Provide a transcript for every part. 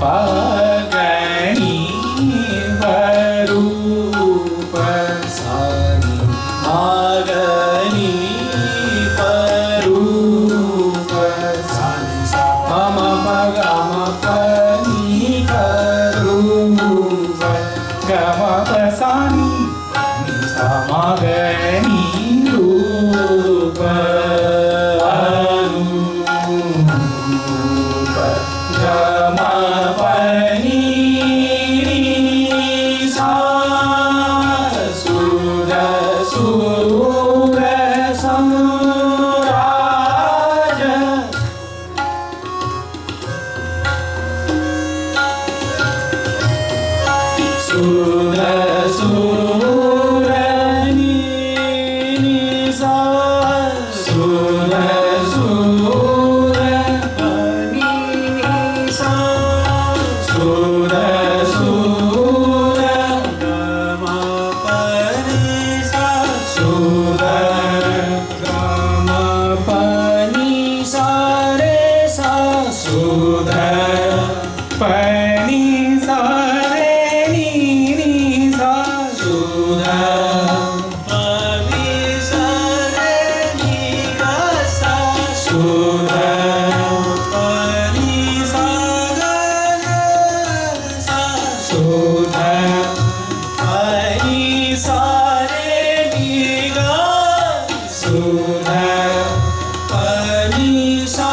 pa सुधर पनी सा रे नी नी सा सुधर पनी सा रे नी गा सा सुधर पनी सा गा सा सुधर पनी सा रे नी गा सुधर पनी सा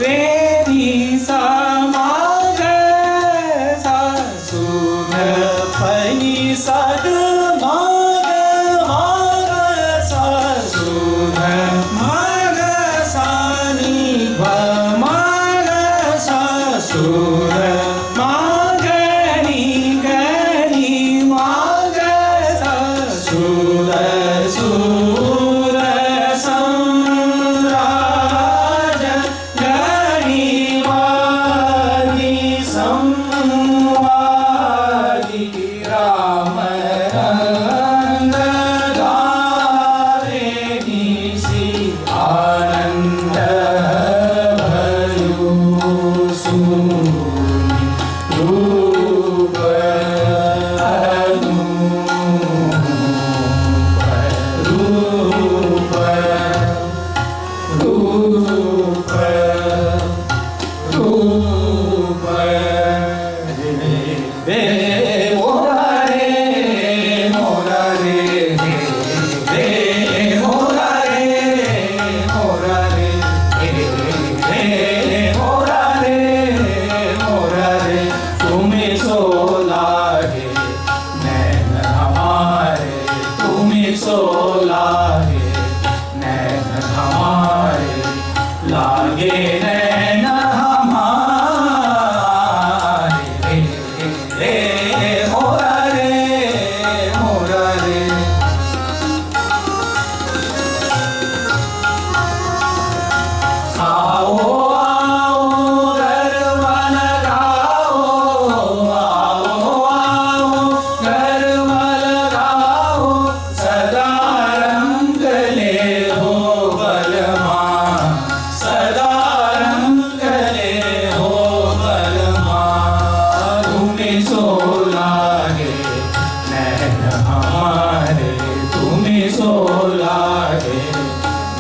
तेरी समाग सा सुधर पनी साग माग माग सा सुधर माग सानी भ माग सा सुधर माग नी गनी माग सा सुधर सुर सम्राज संवादी राम रंग गारे निसी आनंद भयो सुनि रूप रूप रूप रूप रे मोरा रे मोरा रे रे मोरा रे मोरा रे रे मोरा रे मोरा रे तुम्हें सो लागे नैन हमारे तुम्हें सो लागे नैन हमारे लागे नैन हमारे रे मोरा रे मोरा रे आओ आओ गरबा लगाओ आओ आओ गरबा लगाओ सदा रंग ले हो बलमा सदा रंग ले हो बलमा तुम्हें सो लागे नैन हमारे तुम्हें सो लागे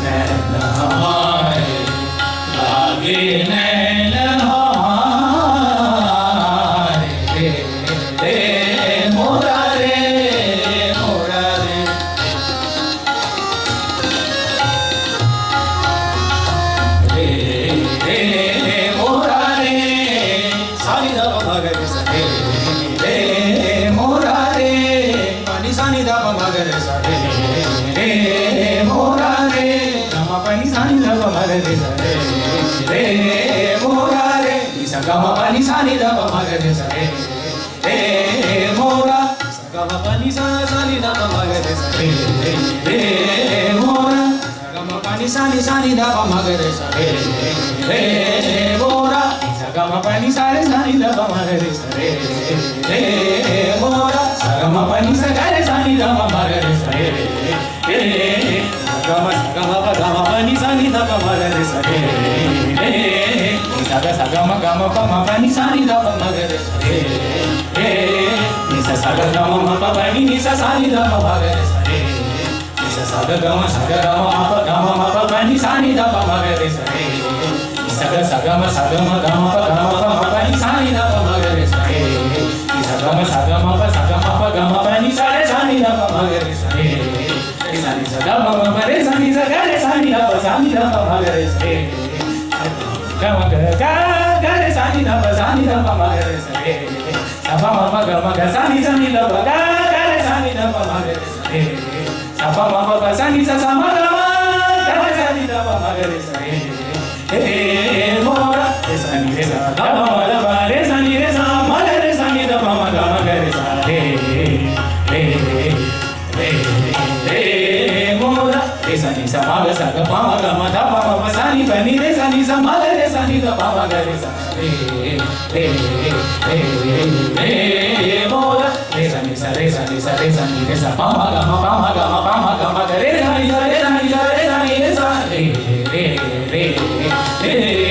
नैन हमारे लागे नैन हमारे रे मोरा रे मोरा रे रे मोरा रे सानी दा मगरे सा रे मोरा रे पानी सानी दा मगरे सा रे मोरा रे रमा पानी सानी दा मगरे सा रे मोरा रे निसा गमा पानी सानी दा मगरे सा रे मोरा गमा पानी सानी दा मगरे सा रे मोरा गमा पानी सानी दा मगरे सा रे मोरा गमा पानी सानी दा मगरे सा रे मोरा गमा पानी सानी दा मगरे सा रे गमा पानी सानी दा मगरे सा रे सा गमा पानी सानी दा मगरे सा रे निसा सा गमा पानी निसा सानी दा मगरे सा रे निसा सा गमा पानी सानी दा मगरे सा रे निसा गमा पानी सानी दा मगरे सा रे निसा गमा पानी सानी दा मगरे सा रे निसा गमा रे सानी दा मगरे सा रे गमा गा रे सानी दा मगरे सा रे सा गमा गा सानी दा गा रे सानी दा मगरे सा रे सा सानी सा मा गा रे सानी दा मगरे सा रे मोरा रे सानी रे सा गा मा रे सानी रे सा मा रे सानी दा मगरे सा रे मोरा रे सानी सा मा गा सा गा मा गा मा दा मा सानी पनी रे सानी सा मा रे सानी दा मा गा रे सा रे मोरा रे सानी सा रे सानी रे सा पा मा गा मा गा मा गा मा रे सानी सा रे सानी रे सा रे